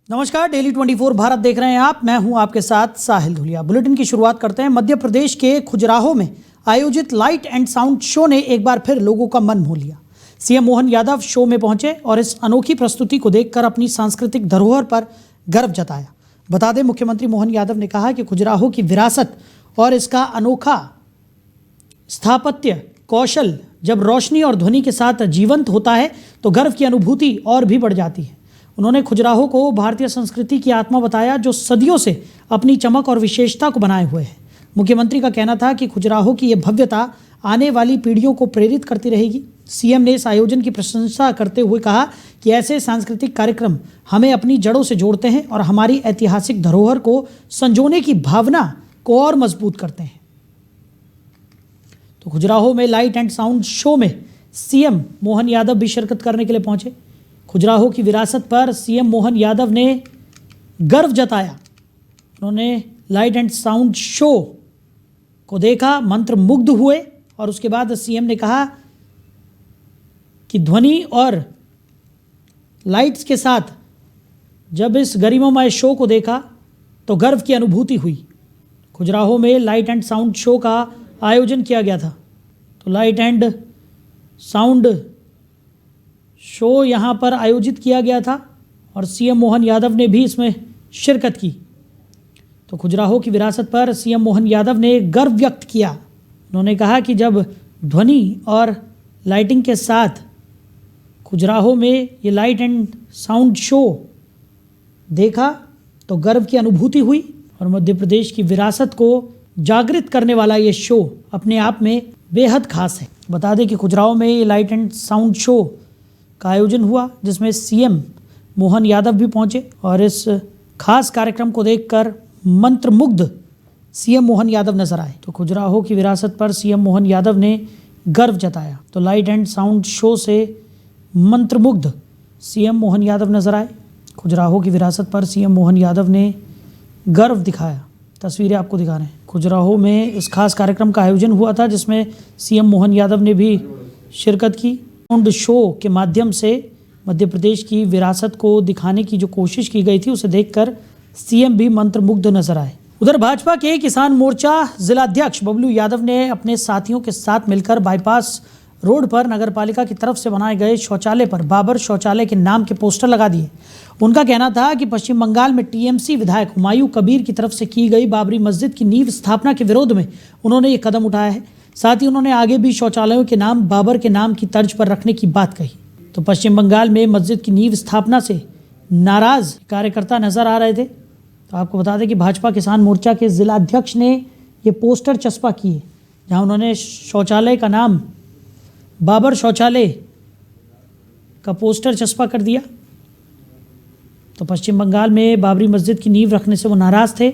नमस्कार, डेली 24 भारत देख रहे हैं आप। मैं हूं आपके साथ साहिल धुलिया। बुलेटिन की शुरुआत करते हैं। मध्य प्रदेश के खजुराहो में आयोजित लाइट एंड साउंड शो ने एक बार फिर लोगों का मन मोह लिया। सीएम मोहन यादव शो में पहुंचे और इस अनोखी प्रस्तुति को देखकर अपनी सांस्कृतिक धरोहर पर गर्व जताया। बता दें, मुख्यमंत्री मोहन यादव ने कहा कि खजुराहो की विरासत और इसका अनोखा स्थापत्य कौशल जब रोशनी और ध्वनि के साथ जीवंत होता है तो गर्व की अनुभूति और भी बढ़ जाती है। उन्होंने खजुराहो को भारतीय संस्कृति की आत्मा बताया, जो सदियों से अपनी चमक और विशेषता को बनाए हुए है। मुख्यमंत्री का कहना था कि खजुराहो की यह भव्यता आने वाली पीढ़ियों को प्रेरित करती रहेगी। सीएम ने इस आयोजन की प्रशंसा करते हुए कहा कि ऐसे सांस्कृतिक कार्यक्रम हमें अपनी जड़ों से जोड़ते हैं और हमारी ऐतिहासिक धरोहर को संजोने की भावना को और मजबूत करते हैं। तो खजुराहो में लाइट एंड साउंड शो में सीएम मोहन यादव भी शिरकत करने के लिए पहुंचे। खजुराहो की विरासत पर सीएम मोहन यादव ने गर्व जताया। उन्होंने लाइट एंड साउंड शो को देखा, मंत्रमुग्ध हुए और उसके बाद सीएम ने कहा कि ध्वनि और लाइट्स के साथ जब इस गरिमामय शो को देखा तो गर्व की अनुभूति हुई। खजुराहो में लाइट एंड साउंड शो का आयोजन किया गया था। तो लाइट एंड साउंड शो यहाँ पर आयोजित किया गया था और सीएम मोहन यादव ने भी इसमें शिरकत की। तो खजुराहो की विरासत पर सीएम मोहन यादव ने गर्व व्यक्त किया। उन्होंने कहा कि जब ध्वनि और लाइटिंग के साथ खजुराहो में ये लाइट एंड साउंड शो देखा तो गर्व की अनुभूति हुई और मध्य प्रदेश की विरासत को जागृत करने वाला ये शो अपने आप में बेहद खास है। बता दें कि खजुराहो में ये लाइट एंड साउंड शो का आयोजन हुआ, जिसमें सीएम मोहन यादव भी पहुंचे और इस खास कार्यक्रम को देखकर मंत्रमुग्ध सीएम मोहन यादव नजर आए। तो खजुराहो की विरासत पर सीएम मोहन यादव ने गर्व जताया। तो लाइट एंड साउंड शो से मंत्रमुग्ध सीएम मोहन यादव नजर आए। खजुराहो की विरासत पर सीएम मोहन यादव ने गर्व दिखाया। तस्वीरें आपको दिखा रहे हैं। खजुराहो में इस खास कार्यक्रम का आयोजन हुआ था, जिसमें सीएम मोहन यादव ने भी शिरकत की। साउंड शो के माध्यम से मध्य प्रदेश की विरासत को दिखाने की जो कोशिश की गई थी, उसे देखकर सीएम भी मंत्रमुग्ध नजर आए। उधर भाजपा के किसान मोर्चा जिलाध्यक्ष बबलू यादव ने अपने साथियों के साथ मिलकर बाईपास रोड पर नगरपालिका की तरफ से बनाए गए शौचालय पर बाबर शौचालय के नाम के पोस्टर लगा दिए। उनका कहना था कि पश्चिम बंगाल में टीएमसी विधायक हुमायूं कबीर की तरफ से की गई बाबरी मस्जिद की नींव स्थापना के विरोध में उन्होंने ये कदम उठाया है। साथ ही उन्होंने आगे भी शौचालयों के नाम बाबर के नाम की तर्ज पर रखने की बात कही। तो पश्चिम बंगाल में मस्जिद की नींव स्थापना से नाराज कार्यकर्ता नजर आ रहे थे। तो आपको बता दें कि भाजपा किसान मोर्चा के जिलाध्यक्ष ने ये पोस्टर चस्पा किए, जहां उन्होंने शौचालय का नाम बाबर शौचालय का पोस्टर चस्पा कर दिया। तो पश्चिम बंगाल में बाबरी मस्जिद की नींव रखने से वो नाराज थे।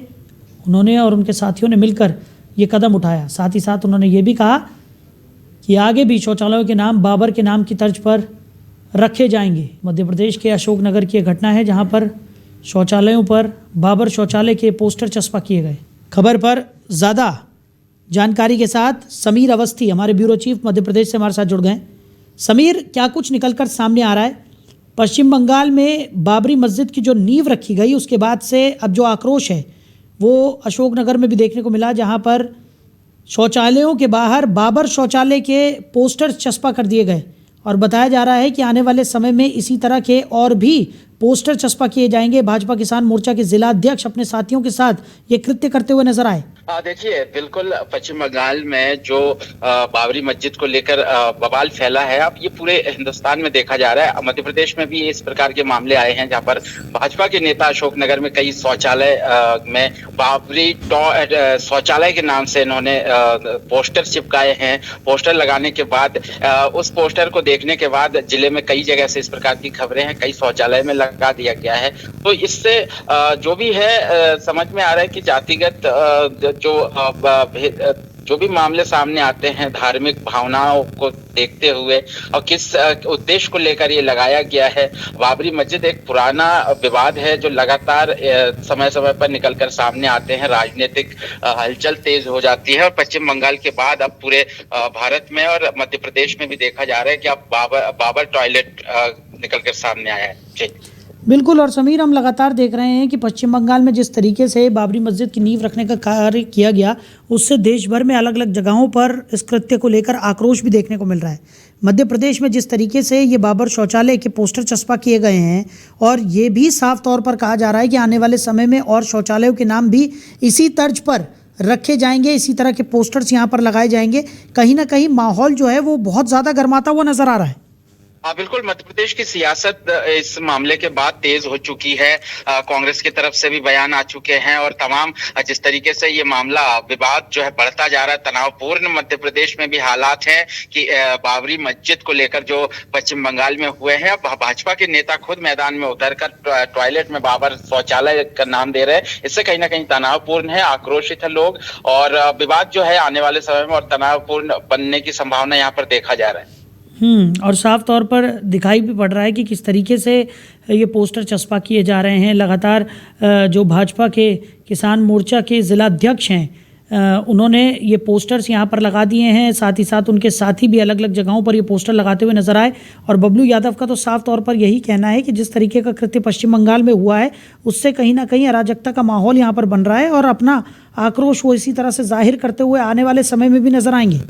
उन्होंने और उनके साथियों ने मिलकर ये कदम उठाया। साथ ही साथ उन्होंने ये भी कहा कि आगे भी शौचालयों के नाम बाबर के नाम की तर्ज पर रखे जाएंगे। मध्य प्रदेश के अशोकनगर की घटना है, जहां पर शौचालयों पर बाबर शौचालय के पोस्टर चस्पा किए गए। खबर पर ज़्यादा जानकारी के साथ समीर अवस्थी, हमारे ब्यूरो चीफ मध्य प्रदेश से हमारे साथ जुड़ गए। समीर, क्या कुछ निकलकर सामने आ रहा है? पश्चिम बंगाल में बाबरी मस्जिद की जो नींव रखी गई, उसके बाद से अब जो आक्रोश है वो अशोकनगर में भी देखने को मिला, जहां पर शौचालयों के बाहर बाबर शौचालय के पोस्टर चस्पा कर दिए गए और बताया जा रहा है कि आने वाले समय में इसी तरह के और भी पोस्टर चस्पा किए जाएंगे। भाजपा किसान मोर्चा के जिला अध्यक्ष अपने साथियों के साथ ये कृत्य करते हुए नजर आए। देखिए, बिल्कुल पश्चिम बंगाल में जो बाबरी मस्जिद को लेकर बवाल फैला है, अब ये पूरे हिंदुस्तान में देखा जा रहा है। मध्य प्रदेश में भी इस प्रकार के मामले आए हैं, जहां पर भाजपा के नेता अशोकनगर में कई शौचालय में बाबरी शौचालय के नाम से इन्होंने पोस्टर चिपकाए हैं। पोस्टर लगाने के बाद उस पोस्टर को देखने के बाद जिले में कई जगह से इस प्रकार की खबरें हैं, कई शौचालय में लगा दिया गया है। तो इससे जो भी है समझ में आ रहा है कि जातिगत जो भी मामले सामने आते हैं धार्मिक भावनाओं को देखते हुए और किस उद्देश्य को लेकर ये लगाया गया है। बाबरी मस्जिद एक पुराना विवाद है जो लगातार समय समय पर निकलकर सामने आते हैं। राजनीतिक हलचल तेज हो जाती है और पश्चिम बंगाल के बाद अब पूरे भारत में और मध्य प्रदेश में भी देखा जा रहा है कि अब बाबर टॉयलेट निकलकर सामने आया है। जी बिल्कुल। और समीर, हम लगातार देख रहे हैं कि पश्चिम बंगाल में जिस तरीके से बाबरी मस्जिद की नींव रखने का कार्य किया गया, उससे देश भर में अलग अलग जगहों पर इस कृत्य को लेकर आक्रोश भी देखने को मिल रहा है। मध्य प्रदेश में जिस तरीके से ये बाबर शौचालय के पोस्टर चस्पा किए गए हैं, और ये भी साफ तौर पर कहा जा रहा है कि आने वाले समय में और शौचालयों के नाम भी इसी तर्ज पर रखे जाएंगे, इसी तरह के पोस्टर्स यहाँ पर लगाए जाएंगे। कहीं ना कहीं माहौल जो है वो बहुत ज़्यादा गर्माता हुआ नजर आ रहा है। हाँ बिल्कुल, मध्य प्रदेश की सियासत इस मामले के बाद तेज हो चुकी है। कांग्रेस की तरफ से भी बयान आ चुके हैं और तमाम जिस तरीके से ये मामला विवाद जो है बढ़ता जा रहा है, तनावपूर्ण मध्य प्रदेश में भी हालात हैं कि बाबरी मस्जिद को लेकर जो पश्चिम बंगाल में हुए हैं, भाजपा के नेता खुद मैदान में उतरकर टॉयलेट में बाबर शौचालय का नाम दे रहे हैं। इससे कहीं ना कहीं तनावपूर्ण है, आक्रोशित है लोग, और विवाद जो है आने वाले समय में और तनावपूर्ण बनने की संभावना यहाँ पर देखा जा रहा है। और साफ तौर पर दिखाई भी पड़ रहा है कि किस तरीके से ये पोस्टर चस्पा किए जा रहे हैं। लगातार जो भाजपा के किसान मोर्चा के जिलाध्यक्ष हैं, उन्होंने ये पोस्टर्स यहाँ पर लगा दिए हैं। साथ ही साथ उनके साथी भी अलग अलग जगहों पर ये पोस्टर लगाते हुए नजर आए। और बबलू यादव का तो साफ तौर पर यही कहना है कि जिस तरीके का कृत्य पश्चिम बंगाल में हुआ है, उससे कहीं ना कहीं अराजकता का माहौल यहाँ पर बन रहा है, और अपना आक्रोश वो इसी तरह से जाहिर करते हुए आने वाले समय में भी नजर आएंगे।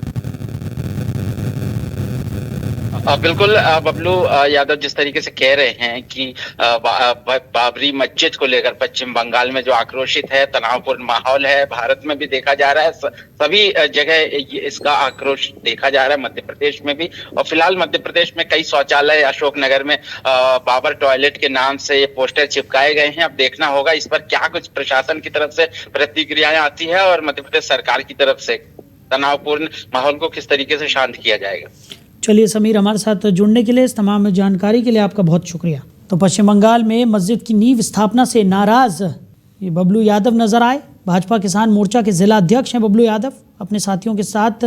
बिल्कुल बबलू यादव जिस तरीके से कह रहे हैं कि बाबरी मस्जिद को लेकर पश्चिम बंगाल में जो आक्रोशित है, तनावपूर्ण माहौल है, भारत में भी देखा जा रहा है, सभी जगह इसका आक्रोश देखा जा रहा है, मध्य प्रदेश में भी। और फिलहाल मध्य प्रदेश में कई शौचालय अशोकनगर में बाबर टॉयलेट के नाम से ये पोस्टर चिपकाए गए हैं। अब देखना होगा इस पर क्या कुछ प्रशासन की तरफ से प्रतिक्रियाएं आती है और मध्य प्रदेश सरकार की तरफ से तनावपूर्ण माहौल को किस तरीके से शांत किया जाएगा। चलिए समीर, हमारे साथ जुड़ने के लिए, इस तमाम जानकारी के लिए आपका बहुत शुक्रिया। तो पश्चिम बंगाल में मस्जिद की नींव स्थापना से नाराज ये बबलू यादव नजर आए। भाजपा किसान मोर्चा के जिला अध्यक्ष हैं बबलू यादव। अपने साथियों के साथ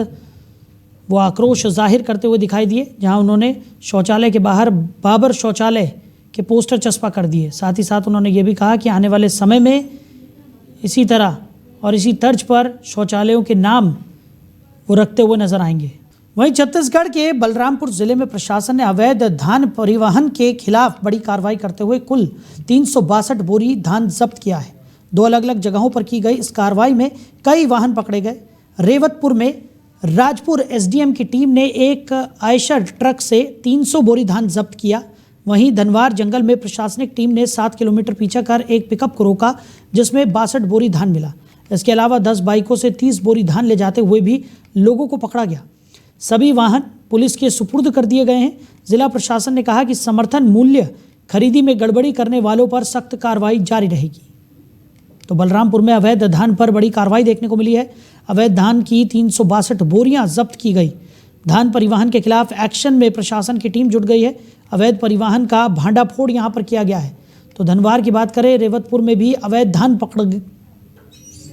वो आक्रोश जाहिर करते हुए दिखाई दिए, जहां उन्होंने शौचालय के बाहर बाबर शौचालय के पोस्टर चस्पा कर दिए। साथ ही साथ उन्होंने ये भी कहा कि आने वाले समय में इसी तरह और इसी तर्ज पर शौचालयों के नाम वो रखते हुए नजर आएंगे। वहीं छत्तीसगढ़ के बलरामपुर जिले में प्रशासन ने अवैध धान परिवहन के खिलाफ बड़ी कार्रवाई करते हुए कुल 362 बोरी धान जब्त किया है। 2 अलग अलग जगहों पर की गई इस कार्रवाई में कई वाहन पकड़े गए। रेवतपुर में राजपुर एसडीएम की टीम ने एक आयशर ट्रक से 300 बोरी धान जब्त किया। वहीं धनवार जंगल में प्रशासनिक टीम ने 7 किलोमीटर पीछा कर एक पिकअप को रोका, जिसमें 62 बोरी धान मिला। इसके अलावा 10 बाइकों से 30 बोरी धान ले जाते हुए भी लोगों को पकड़ा गया। सभी वाहन पुलिस के सुपुर्द कर दिए गए हैं। जिला प्रशासन ने कहा कि समर्थन मूल्य खरीदी में गड़बड़ी करने वालों पर सख्त कार्रवाई जारी रहेगी। तो बलरामपुर में अवैध धान पर बड़ी कार्रवाई देखने को मिली है। अवैध धान की 362 बोरियां जब्त की गई। धान परिवहन के खिलाफ एक्शन में प्रशासन की टीम जुट गई है। अवैध परिवहन का भांडाफोड़ यहां पर किया गया है। तो धनवार की बात करें, रेवतपुर में भी अवैध धान पकड़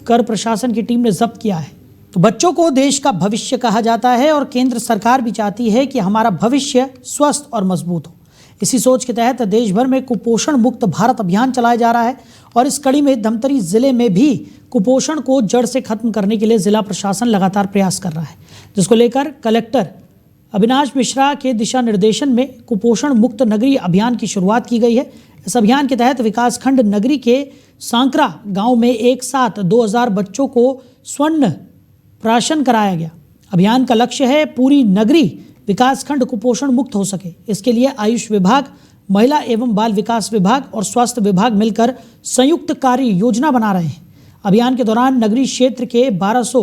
कर प्रशासन की टीम ने जब्त किया है। तो बच्चों को देश का भविष्य कहा जाता है और केंद्र सरकार भी चाहती है कि हमारा भविष्य स्वस्थ और मजबूत हो। इसी सोच के तहत देश भर में कुपोषण मुक्त भारत अभियान चलाया जा रहा है, और इस कड़ी में धमतरी जिले में भी कुपोषण को जड़ से खत्म करने के लिए जिला प्रशासन लगातार प्रयास कर रहा है, जिसको लेकर कलेक्टर अविनाश मिश्रा के दिशा निर्देशन में कुपोषण मुक्त नगरी अभियान की शुरुआत की गई है। इस अभियान के तहत विकासखंड नगरी के सांकरा गांव में एक साथ 2000 बच्चों को स्वर्ण प्राशन कराया गया। अभियान का लक्ष्य है पूरी नगरी विकासखंड कुपोषण मुक्त हो सके। इसके लिए आयुष विभाग, महिला एवं बाल विकास विभाग और स्वास्थ्य विभाग मिलकर संयुक्त कार्य योजना बना रहे हैं। अभियान के दौरान नगरीय क्षेत्र के 1200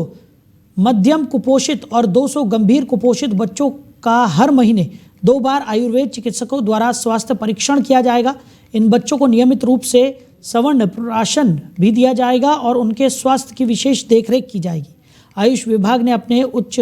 मध्यम कुपोषित और 200 गंभीर कुपोषित बच्चों का हर महीने 2 बार आयुर्वेद चिकित्सकों द्वारा स्वास्थ्य परीक्षण किया जाएगा। इन बच्चों को नियमित रूप से सवर्ण प्राशन भी दिया जाएगा और उनके स्वास्थ्य की विशेष देखरेख की जाएगी। आयुष विभाग ने अपने उच्च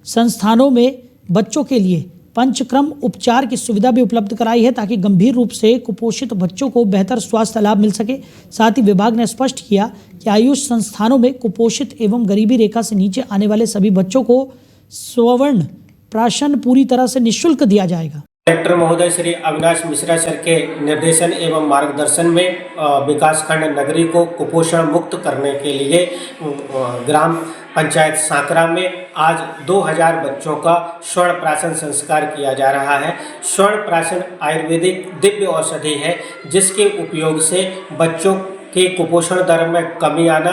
संस्थानों में बच्चों के लिए पंचक्रम उपचार की सुविधा भी उपलब्ध कराई है, ताकि गंभीर रूप से कुपोषित बच्चों को बेहतर स्वास्थ्य लाभ मिल सके। साथ ही विभाग ने स्पष्ट किया कि आयुष संस्थानों में कुपोषित एवं गरीबी रेखा से नीचे आने वाले सभी बच्चों को स्वर्ण प्राशन पूरी तरह से निःशुल्क दिया जाएगा। कलेक्टर महोदय श्री अविनाश मिश्रा सर के निर्देशन एवं मार्गदर्शन में विकासखंड नगरी को कुपोषण मुक्त करने के लिए ग्राम पंचायत सांकरा में आज 2000 बच्चों का स्वर्ण प्राशन संस्कार किया जा रहा है। स्वर्ण प्राशन आयुर्वेदिक दिव्य औषधि है जिसके उपयोग से बच्चों के कुपोषण दर में कमी आना,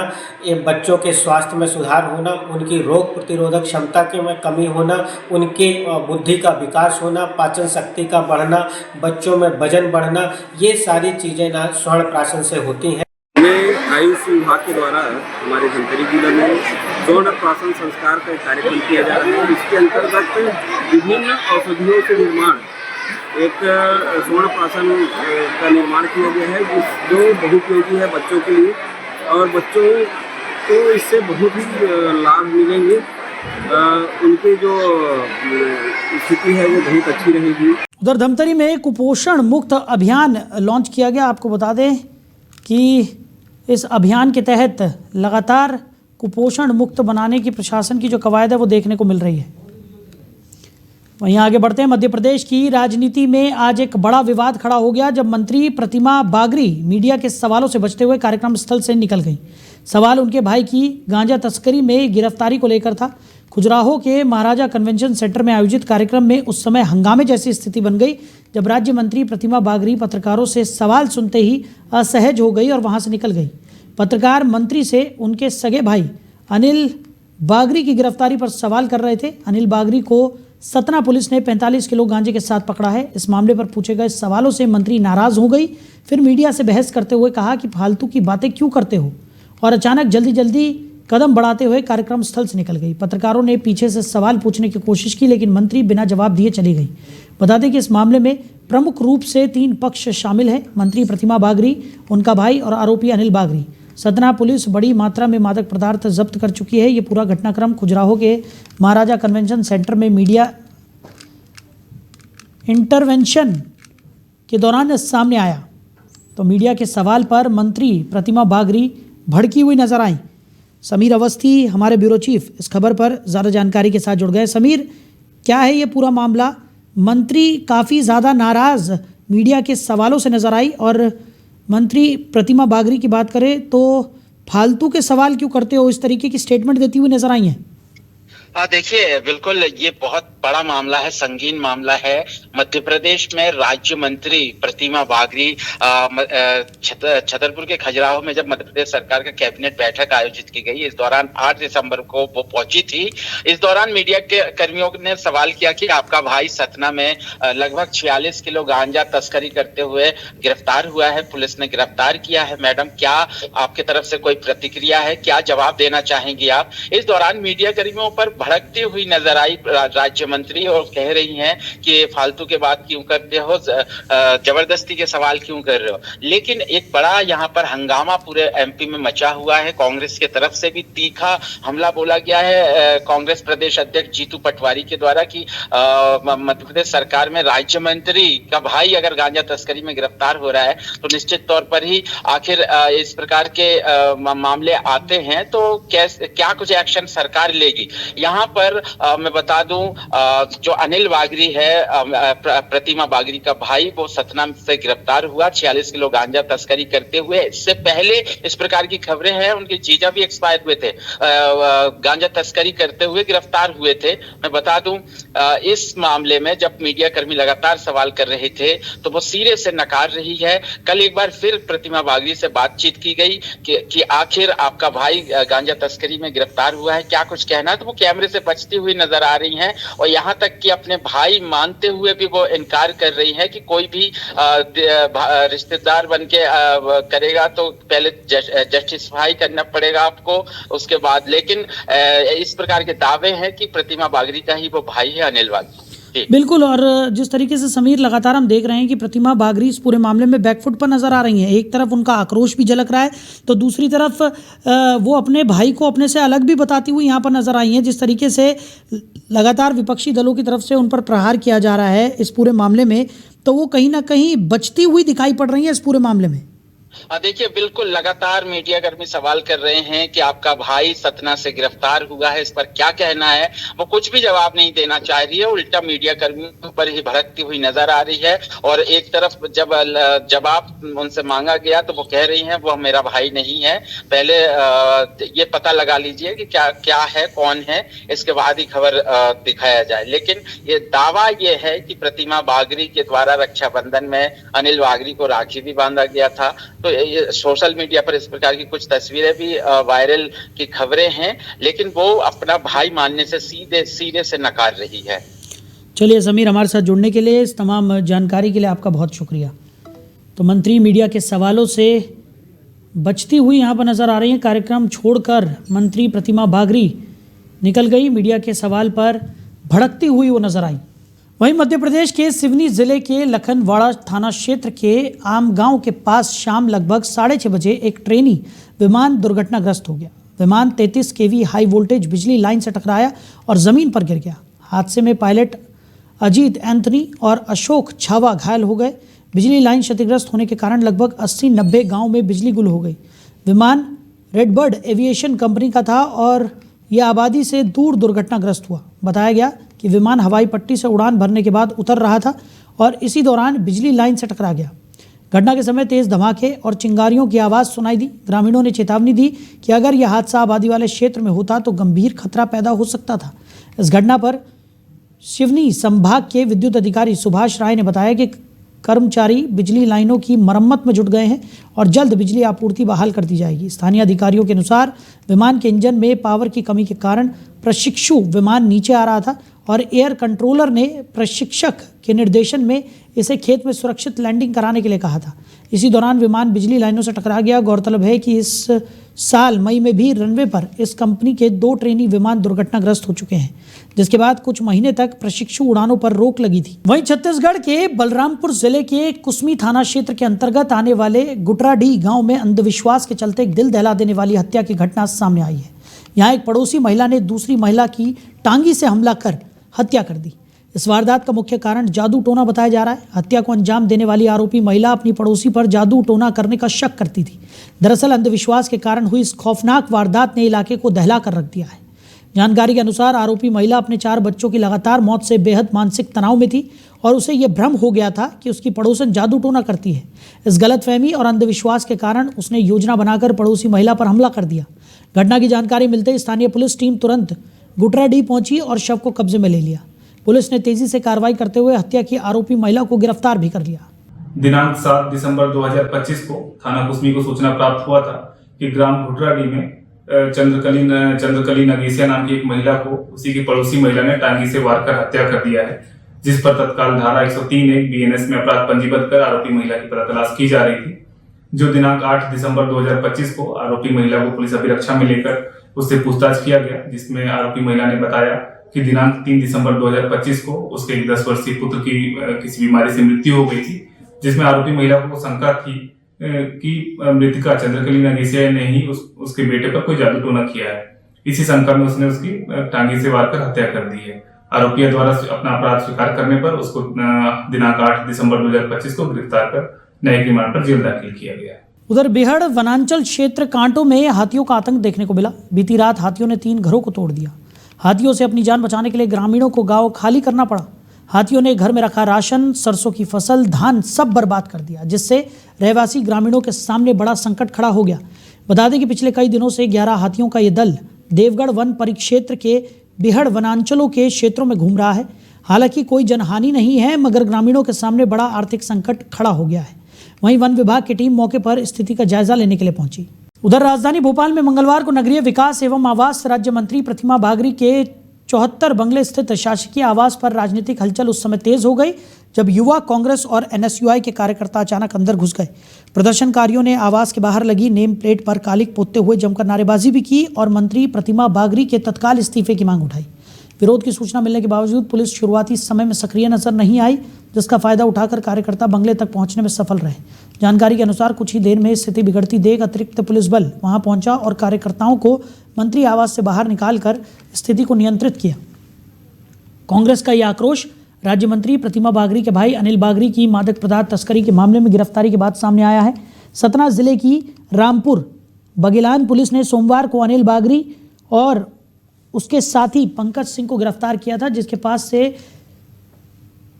बच्चों के स्वास्थ्य में सुधार होना, उनकी रोग प्रतिरोधक क्षमता के में कमी होना, उनके बुद्धि का विकास होना, पाचन शक्ति का बढ़ना, बच्चों में वजन बढ़ना, ये सारी चीज़ें ना स्वर्ण प्राशन से होती हैं। आयुष विभाग के द्वारा हमारे धमतरी जिले में स्वर्ण प्राशन संस्कार का एक कार्यक्रम किया जा रहा है। इसके अंतर्गत विभिन्न औषधियों से निर्माण एक स्वर्ण प्राशन का निर्माण किया गया है जो बहुपयोगी है बच्चों के लिए और बच्चों को इससे बहुत ही लाभ मिलेंगे। उनके जो स्थिति है वो बहुत अच्छी रहेगी। उधर धमतरी में कुपोषण मुक्त अभियान लॉन्च किया गया। आपको बता दें कि इस अभियान के तहत लगातार कुपोषण मुक्त बनाने की प्रशासन की जो कवायद है वो देखने को मिल रही है। वहीं आगे बढ़ते हैं। मध्य प्रदेश की राजनीति में आज एक बड़ा विवाद खड़ा हो गया जब मंत्री प्रतिमा बागरी मीडिया के सवालों से बचते हुए कार्यक्रम स्थल से निकल गई। सवाल उनके भाई की गांजा तस्करी में गिरफ्तारी को लेकर था। खजुराहो के महाराजा कन्वेंशन सेंटर में आयोजित कार्यक्रम में उस समय हंगामे जैसी स्थिति बन गई जब राज्य मंत्री प्रतिमा बागरी पत्रकारों से सवाल सुनते ही असहज हो गई और वहां से निकल गई। पत्रकार मंत्री से उनके सगे भाई अनिल बागरी की गिरफ्तारी पर सवाल कर रहे थे। अनिल बागरी को सतना पुलिस ने 45 किलो गांजे के साथ पकड़ा है। इस मामले पर पूछे गए सवालों से मंत्री नाराज हो गई। फिर मीडिया से बहस करते हुए कहा कि फालतू की बातें क्यों करते हो, और अचानक जल्दी जल्दी कदम बढ़ाते हुए कार्यक्रम स्थल से निकल गई। पत्रकारों ने पीछे से सवाल पूछने की कोशिश की लेकिन मंत्री बिना जवाब दिए चली गई। बता दें कि इस मामले में प्रमुख रूप से 3 पक्ष शामिल हैं: मंत्री प्रतिमा बागरी, उनका भाई और आरोपी अनिल बागरी। सतना पुलिस बड़ी मात्रा में मादक पदार्थ जब्त कर चुकी है। ये पूरा घटनाक्रम खजुराहो के महाराजा कन्वेंशन सेंटर में मीडिया इंटरवेंशन के दौरान सामने आया तो मीडिया के सवाल पर मंत्री प्रतिमा बागरी भड़की हुई नजर आई। समीर अवस्थी हमारे ब्यूरो चीफ इस खबर पर ज़्यादा जानकारी के साथ जुड़ गए। समीर, क्या है ये पूरा मामला? मंत्री काफ़ी ज़्यादा नाराज़ मीडिया के सवालों से नजर आई और मंत्री प्रतिमा बागरी की बात करें तो फालतू के सवाल क्यों करते हो, इस तरीके की स्टेटमेंट देती हुई नजर आई हैं। देखिए, बिल्कुल ये बहुत बड़ा मामला है, संगीन मामला है। मध्य प्रदेश में राज्य मंत्री प्रतिमा बागरी छतरपुर के खजुराहो में जब मध्य प्रदेश सरकार का कैबिनेट बैठक आयोजित की गई, इस दौरान 8 दिसंबर को वो पहुंची थी। इस दौरान मीडिया के कर्मियों ने सवाल किया कि आपका भाई सतना में लगभग 46 किलो गांजा तस्करी करते हुए गिरफ्तार हुआ है, पुलिस ने गिरफ्तार किया है। मैडम, क्या आपके तरफ से कोई प्रतिक्रिया है? क्या जवाब देना चाहेंगी आप? इस दौरान मीडिया कर्मियों पर भड़कती हुई नजर आई राज्य मंत्री और कह रही हैं कि फालतू के बात क्यों करते हो, जबरदस्ती के सवाल क्यों कर रहे हो। लेकिन एक बड़ा यहाँ पर हंगामा पूरे एमपी में मचा हुआ है। कांग्रेस की तरफ से भी तीखा हमला बोला गया है कांग्रेस प्रदेश अध्यक्ष जीतू पटवारी के द्वारा कि मध्य प्रदेश सरकार में राज्य मंत्री का भाई अगर गांजा तस्करी में गिरफ्तार हो रहा है तो निश्चित तौर पर ही आखिर इस प्रकार के मामले आते हैं तो क्या कुछ एक्शन सरकार लेगी। यहाँ पर मैं बता दूं जो अनिल बागरी है प्रतिमा बागरी का भाई, वो सतना से गिरफ्तार हुआ 46 किलो गांजा तस्करी करते हुए। इससे पहले इस प्रकार की खबरें हैं उनके जीजा भी एक्सपायर हुए थे, गांजा तस्करी करते हुए गिरफ्तार हुए थे। मैं बता दूं इस मामले में जब मीडिया कर्मी लगातार सवाल कर रहे थे तो वो सिरे से नकार रही है। कल एक बार फिर प्रतिमा बागरी से बातचीत की गई कि आखिर आपका भाई गांजा तस्करी में गिरफ्तार हुआ है, क्या कुछ कहना है, तो वो कैमरे से बचती हुई नजर आ रही हैं और यहाँ तक कि अपने भाई मानते हुए भी वो इनकार कर रही है कि कोई भी रिश्तेदार बनके करेगा तो पहले जस्टिफाई करना पड़ेगा आपको उसके बाद। लेकिन इस प्रकार के दावे हैं कि प्रतिमा बागरी का ही वो भाई है अनिल बागरी। बिल्कुल, और जिस तरीके से समीर लगातार हम देख रहे हैं कि प्रतिमा बागरी इस पूरे मामले में बैकफुट पर नजर आ रही हैं। एक तरफ उनका आक्रोश भी झलक रहा है तो दूसरी तरफ वो अपने भाई को अपने से अलग भी बताती हुई यहाँ पर नजर आई हैं। जिस तरीके से लगातार विपक्षी दलों की तरफ से उन पर प्रहार किया जा रहा है इस पूरे मामले में, तो वो कहीं ना कहीं बचती हुई दिखाई पड़ रही है इस पूरे मामले में। देखिए, बिल्कुल लगातार मीडिया कर्मी सवाल कर रहे हैं कि आपका भाई सतना से गिरफ्तार हुआ है, इस पर क्या कहना है। वो कुछ भी जवाब नहीं देना चाह रही है, उल्टा मीडिया कर्मियों पर ही भड़कती हुई नजर आ रही है। और एक तरफ जब जवाब उनसे मांगा गया तो वो कह रही हैं वो मेरा भाई नहीं है, पहले ये पता लगा लीजिए कि क्या है, कौन है, इसके बाद ही खबर दिखाया जाए। लेकिन ये दावा ये है कि प्रतिमा बागरी के द्वारा रक्षाबंधन में अनिल बागरी को राखी भी बांधा गया था। तो ये सोशल मीडिया पर इस प्रकार की कुछ तस्वीरें भी वायरल की खबरें हैं, लेकिन वो अपना भाई मानने से सीधे से नकार रही है। चलिए समीर, हमारे साथ जुड़ने के लिए, इस तमाम जानकारी के लिए आपका बहुत शुक्रिया। तो मंत्री मीडिया के सवालों से बचती हुई यहाँ पर नजर आ रही हैं। कार्यक्रम छोड़कर मंत्री प्रतिमा बागरी निकल गई, मीडिया के सवाल पर भड़कती हुई वो नजर आई। वहीं मध्य प्रदेश के सिवनी जिले के लखनवाड़ा थाना क्षेत्र के आमगांव के पास शाम लगभग 6:30 बजे एक ट्रेनी विमान दुर्घटनाग्रस्त हो गया। विमान 33 kV हाई वोल्टेज बिजली लाइन से टकराया और ज़मीन पर गिर गया। हादसे में पायलट अजीत एंथनी और अशोक छावा घायल हो गए। बिजली लाइन क्षतिग्रस्त होने के कारण लगभग 80-90 गाँव में बिजली गुल हो गई। विमान रेडबर्ड एविएशन कंपनी का था और यह आबादी से दूर दुर्घटनाग्रस्त हुआ। बताया गया कि विमान हवाई पट्टी से उड़ान भरने के बाद उतर रहा था और इसी दौरान बिजली लाइन से टकरा गया। घटना के समय तेज धमाके और चिंगारियों की आवाज़ सुनाई दी। ग्रामीणों ने चेतावनी दी कि अगर यह हादसा आबादी वाले क्षेत्र में होता तो गंभीर खतरा पैदा हो सकता था। इस घटना पर सिवनी संभाग के विद्युत अधिकारी सुभाष राय ने बताया कि कर्मचारी बिजली लाइनों की मरम्मत में जुट गए हैं और जल्द बिजली आपूर्ति बहाल कर दी जाएगी। स्थानीय अधिकारियों के अनुसार विमान के इंजन में पावर की कमी के कारण प्रशिक्षु विमान नीचे आ रहा था और एयर कंट्रोलर ने प्रशिक्षक के निर्देशन में इसे खेत में सुरक्षित लैंडिंग कराने के लिए कहा था। इसी दौरान विमान बिजली लाइनों से टकरा गया। गौरतलब है कि इस साल मई में भी रनवे पर इस कंपनी के 2 ट्रेनी विमान दुर्घटनाग्रस्त हो चुके हैं, जिसके बाद कुछ महीने तक प्रशिक्षु उड़ानों पर रोक लगी थी। वहीं छत्तीसगढ़ के बलरामपुर जिले के कुसमी थाना क्षेत्र के अंतर्गत आने वाले गुटराडी गांव में अंधविश्वास के चलते एक दिल दहला देने वाली हत्या की घटना सामने आई है। यहाँ एक पड़ोसी महिला ने दूसरी महिला की टांगी से हमला कर हत्या कर दी। इस वारदात का मुख्य कारण जादू टोना बताया जा रहा है। हत्या को अंजाम देने वाली आरोपी महिला अपनी पड़ोसी पर जादू टोना करने का शक करती थी। दरअसल अंधविश्वास के कारण हुई इस खौफनाक वारदात ने इलाके को दहला कर रख दिया है। जानकारी के अनुसार आरोपी महिला अपने 4 बच्चों की लगातार मौत से बेहद मानसिक तनाव में थी और उसे यह भ्रम हो गया था कि उसकी पड़ोसन जादू टोना करती है। इस गलतफहमी और अंधविश्वास के कारण उसने योजना बनाकर पड़ोसी महिला पर हमला कर दिया। घटना की जानकारी मिलते ही स्थानीय पुलिस टीम तुरंत गुटराडी पहुंची और शव को कब्जे में ले लिया। पुलिस ने तेजी से कार्रवाई करते हुए हत्या की आरोपी महिला को गिरफ्तार भी कर लिया। दिनांक 7 दिसंबर 2025 को थाना कुसमी को सूचना प्राप्त हुआ था कि ग्राम गुटराडी में चंद्रकली नगीसिया नाम की एक महिला को उसी की पड़ोसी महिला ने टांगी से वार कर हत्या कर दिया है, जिस पर तत्काल धारा 103(1) BNS में अपराध पंजीबद्ध कर आरोपी महिला की पता तलाश की जा रही थी। जो दिनांक 8 दिसंबर 2025 को आरोपी महिला को पुलिस अभिरक्षा में लेकर उससे पूछताछ किया गया, जिसमें आरोपी महिला ने बताया कि दिनांक 3 दिसंबर 2025 को उसके एक 10 वर्षीय पुत्र की किसी बीमारी से मृत्यु हो गई थी, जिसमें आरोपी महिला को शंका थी कि मृतका चंद्रकली नगीसिया ने ही उसके बेटे पर कोई जादू टोना किया है। इसी शंका में उसने उसकी टांगी से वार कर हत्या कर दी है। आरोपियों द्वारा अपना अपराध स्वीकार करने पर उसको दिनांक 8 दिसंबर 2025 को गिरफ्तार कर न्यायिक रिमांड पर जेल दाखिल किया गया। उधर बिहड़ वनांचल क्षेत्र कांटों में हाथियों का आतंक देखने को मिला। बीती रात हाथियों ने 3 घरों को तोड़ दिया। हाथियों से अपनी जान बचाने के लिए ग्रामीणों को गांव खाली करना पड़ा। हाथियों ने घर में रखा राशन, सरसों की फसल, धान सब बर्बाद कर दिया, जिससे रहवासी ग्रामीणों के सामने बड़ा संकट खड़ा हो गया। बता दें कि पिछले कई दिनों से 11 हाथियों का ये दल देवगढ़ वन परिक्षेत्र के बिहड़ वनांचलों के क्षेत्रों में घूम रहा है। हालांकि कोई जनहानि नहीं है, मगर ग्रामीणों के सामने बड़ा आर्थिक संकट खड़ा हो गया है। वहीं वन विभाग की टीम मौके पर स्थिति का जायजा लेने के लिए पहुंची। उधर राजधानी भोपाल में मंगलवार को नगरीय विकास एवं आवास राज्य मंत्री प्रतिमा बागरी के 74 बंगले स्थित शासकीय आवास पर राजनीतिक हलचल उस समय तेज हो गई जब युवा कांग्रेस और NSUI के कार्यकर्ता अचानक अंदर घुस गए। प्रदर्शनकारियों ने आवास के बाहर लगी नेम प्लेट पर कालिक पोतते हुए जमकर नारेबाजी भी की और मंत्री प्रतिमा बागरी के तत्काल इस्तीफे की मांग उठाई। विरोध की सूचना मिलने के बावजूद पुलिस शुरुआती समय में सक्रिय नजर नहीं आई, जिसका फायदा उठाकर कार्यकर्ता बंगले तक पहुंचने में सफल रहे। जानकारी के अनुसार कुछ ही देर में स्थिति बिगड़ती देख अतिरिक्त पुलिस बल वहां पहुंचा और कार्यकर्ताओं को मंत्री आवास से बाहर निकालकर स्थिति को नियंत्रित किया। कांग्रेस का यह आक्रोश राज्य मंत्री प्रतिमा बागरी के भाई अनिल बागरी की मादक पदार्थ तस्करी के मामले में गिरफ्तारी के बाद सामने आया है। सतना जिले की रामपुर बघेलान पुलिस ने सोमवार को अनिल बागरी और उसके साथी पंकज सिंह को गिरफ्तार किया था, जिसके पास से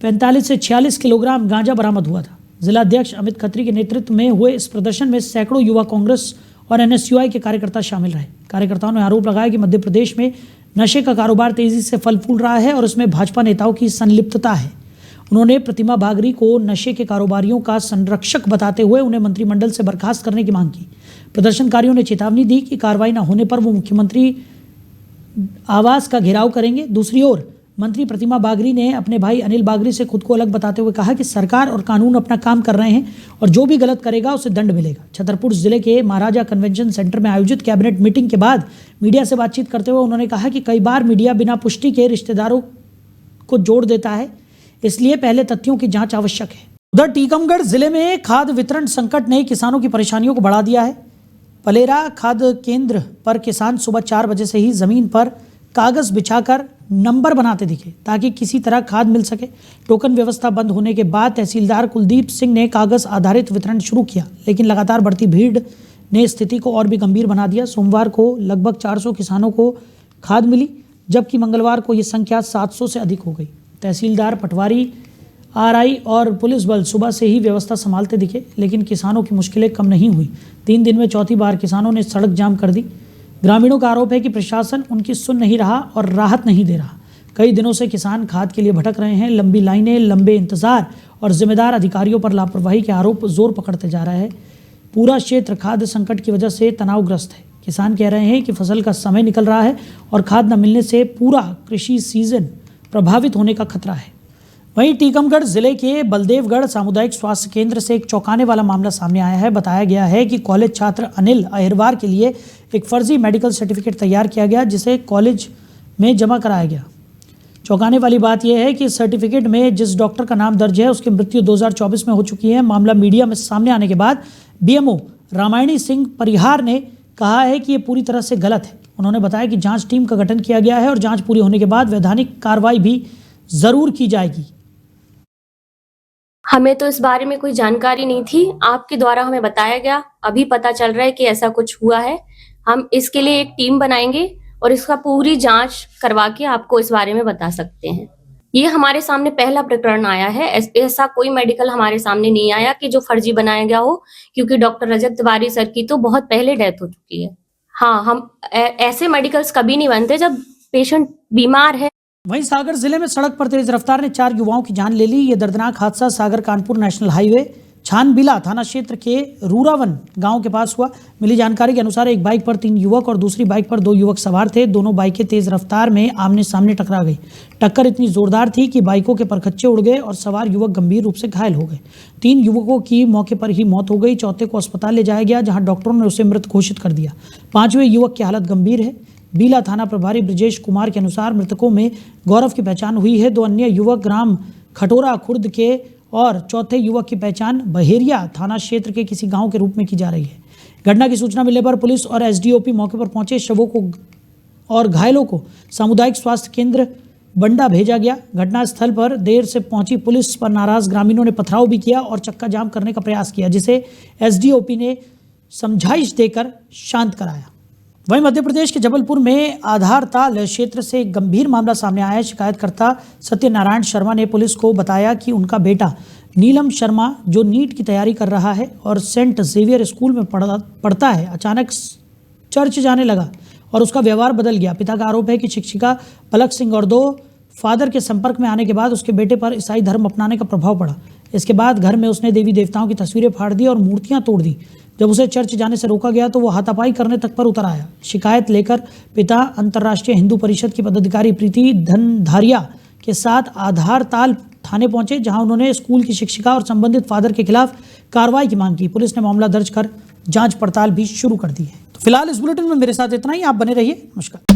45 से 46 किलोग्राम गांजा बरामद हुआ था। जिला अध्यक्ष अमित खत्री के नेतृत्व में हुए इस प्रदर्शन में सैकड़ों युवा कांग्रेस और एनएसयूआई के कार्यकर्ता शामिल रहे। कार्यकर्ताओं ने आरोप लगाया कि मध्य प्रदेश में नशे का कारोबार तेजी से फल फूल रहा है और इसमें भाजपा नेताओं की संलिप्तता है। उन्होंने प्रतिमा बागरी को नशे के कारोबारियों का संरक्षक बताते हुए उन्हें मंत्रिमंडल से बर्खास्त करने की मांग की। प्रदर्शनकारियों ने चेतावनी दी कि कार्रवाई न होने पर वो मुख्यमंत्री आवास का घेराव करेंगे। दूसरी ओर मंत्री प्रतिमा बागरी ने अपने भाई अनिल बागरी से खुद को अलग बताते हुए कहा कि सरकार और कानून अपना काम कर रहे हैं और जो भी गलत करेगा उसे दंड मिलेगा। छतरपुर जिले के महाराजा कन्वेंशन सेंटर में आयोजित कैबिनेट मीटिंग के बाद मीडिया से बातचीत करते हुए उन्होंने कहा कि कई बार मीडिया बिना पुष्टि के रिश्तेदारों को जोड़ देता है, इसलिए पहले तथ्यों की जांच आवश्यक है। उधर टीकमगढ़ जिले में खाद्य वितरण संकट ने किसानों की परेशानियों को बढ़ा दिया है। पलेरा खाद्य केंद्र पर किसान सुबह 4 बजे से ही जमीन पर कागज बिछाकर नंबर बनाते दिखे ताकि किसी तरह खाद मिल सके। टोकन व्यवस्था बंद होने के बाद तहसीलदार कुलदीप सिंह ने कागज आधारित वितरण शुरू किया, लेकिन लगातार बढ़ती भीड़ ने स्थिति को और भी गंभीर बना दिया। सोमवार को लगभग 400 किसानों को खाद मिली, जबकि मंगलवार को ये संख्या 700 से अधिक हो गई। तहसीलदार, पटवारी, आरआई और पुलिस बल सुबह से ही व्यवस्था संभालते दिखे, लेकिन किसानों की मुश्किलें कम नहीं हुई। 3 दिन में चौथी बार किसानों ने सड़क जाम कर दी। ग्रामीणों का आरोप है कि प्रशासन उनकी सुन नहीं रहा और राहत नहीं दे रहा। कई दिनों से किसान खाद के लिए भटक रहे हैं। लंबी लाइनें, लंबे इंतजार और जिम्मेदार अधिकारियों पर लापरवाही के आरोप जोर पकड़ते जा रहा है। पूरा क्षेत्र खाद्य संकट की वजह से तनावग्रस्त है। किसान कह रहे हैं कि फसल का समय निकल रहा है और खाद न मिलने से पूरा कृषि सीजन प्रभावित होने का खतरा है। वहीं टीकमगढ़ जिले के बलदेवगढ़ सामुदायिक स्वास्थ्य केंद्र से एक चौंकाने वाला मामला सामने आया है। बताया गया है कि कॉलेज छात्र अनिल अहिरवार के लिए एक फर्जी मेडिकल सर्टिफिकेट तैयार किया गया, जिसे कॉलेज में जमा कराया गया। चौंकाने वाली बात यह है कि इस सर्टिफिकेट में जिस डॉक्टर का नाम दर्ज है उसकी मृत्यु 2024 में हो चुकी है। मामला मीडिया में सामने आने के बाद बीएमओ रामायणी सिंह परिहार ने कहा है कि ये पूरी तरह से गलत है। उन्होंने बताया कि जांच टीम का गठन किया गया है और जांच पूरी होने के बाद वैधानिक कार्रवाई भी जरूर की जाएगी। हमें तो इस बारे में कोई जानकारी नहीं थी, आपके द्वारा हमें बताया गया। अभी पता चल रहा है कि ऐसा कुछ हुआ है। हम इसके लिए एक टीम बनाएंगे और इसका पूरी जांच करवा के आपको इस बारे में बता सकते हैं। ये हमारे सामने पहला प्रकरण आया है। ऐसा कोई मेडिकल हमारे सामने नहीं आया कि जो फर्जी बनाया गया हो, क्योंकि डॉक्टर रजत तिवारी सर की तो बहुत पहले डेथ हो चुकी है। हाँ, हम ऐसे मेडिकल्स कभी नहीं बनते जब पेशेंट बीमार है। वहीं सागर जिले में सड़क पर तेज रफ्तार ने 4 युवाओं की जान ले ली। ये दर्दनाक हादसा सागर कानपुर नेशनल हाईवे छानबिला थाना क्षेत्र के रूरावन गांव के पास हुआ। मिली जानकारी के अनुसार एक बाइक पर 3 युवक और दूसरी बाइक पर 2 युवक सवार थे। दोनों बाइकें तेज रफ्तार में आमने सामने टकरा गई। टक्कर इतनी जोरदार थी कि बाइकों के परखच्चे उड़ गए और सवार युवक गंभीर रूप से घायल हो गए। 3 युवकों की मौके पर ही मौत हो गई। चौथे को अस्पताल ले जाया गया, जहाँ डॉक्टरों ने उसे मृत घोषित कर दिया। 5वें युवक की हालत गंभीर है। बीला थाना प्रभारी ब्रजेश कुमार के अनुसार मृतकों में गौरव की पहचान हुई है। 2 अन्य युवक ग्राम खटोरा खुर्द के और चौथे युवक की पहचान बहेरिया थाना क्षेत्र के किसी गांव के रूप में की जा रही है। घटना की सूचना मिलने पर पुलिस और एसडीओपी मौके पर पहुंचे। शवों को और घायलों को सामुदायिक स्वास्थ्य केंद्र बंडा भेजा गया। घटनास्थल पर देर से पहुंची पुलिस पर नाराज ग्रामीणों ने पथराव भी किया और चक्का जाम करने का प्रयास किया, जिसे एसडीओपी ने समझाइश देकर शांत कराया। वहीं मध्य प्रदेश के जबलपुर में आधारताल क्षेत्र से एक गंभीर मामला सामने आया है। शिकायतकर्ता सत्यनारायण शर्मा ने पुलिस को बताया कि उनका बेटा नीलम शर्मा, जो नीट की तैयारी कर रहा है और सेंट जेवियर स्कूल में पढ़ता है, अचानक चर्च जाने लगा और उसका व्यवहार बदल गया। पिता का आरोप है कि शिक्षिका पलक सिंह और 2 फादर के संपर्क में आने के बाद उसके बेटे पर ईसाई धर्म अपनाने का प्रभाव पड़ा। इसके बाद घर में उसने देवी देवताओं की तस्वीरें फाड़ दी और मूर्तियां तोड़ दी। जब उसे चर्च जाने से रोका गया तो वो हाथापाई करने तक पर उतर आया। शिकायत लेकर पिता अंतर्राष्ट्रीय हिंदू परिषद की पदाधिकारी प्रीति धनधारिया के साथ आधारताल थाने पहुंचे, जहां उन्होंने स्कूल की शिक्षिका और संबंधित फादर के खिलाफ कार्रवाई की मांग की। पुलिस ने मामला दर्ज कर जांच पड़ताल भी शुरू कर दी है। तो फिलहाल इस बुलेटिन में मेरे साथ इतना ही। आप बने रहिए। नमस्कार।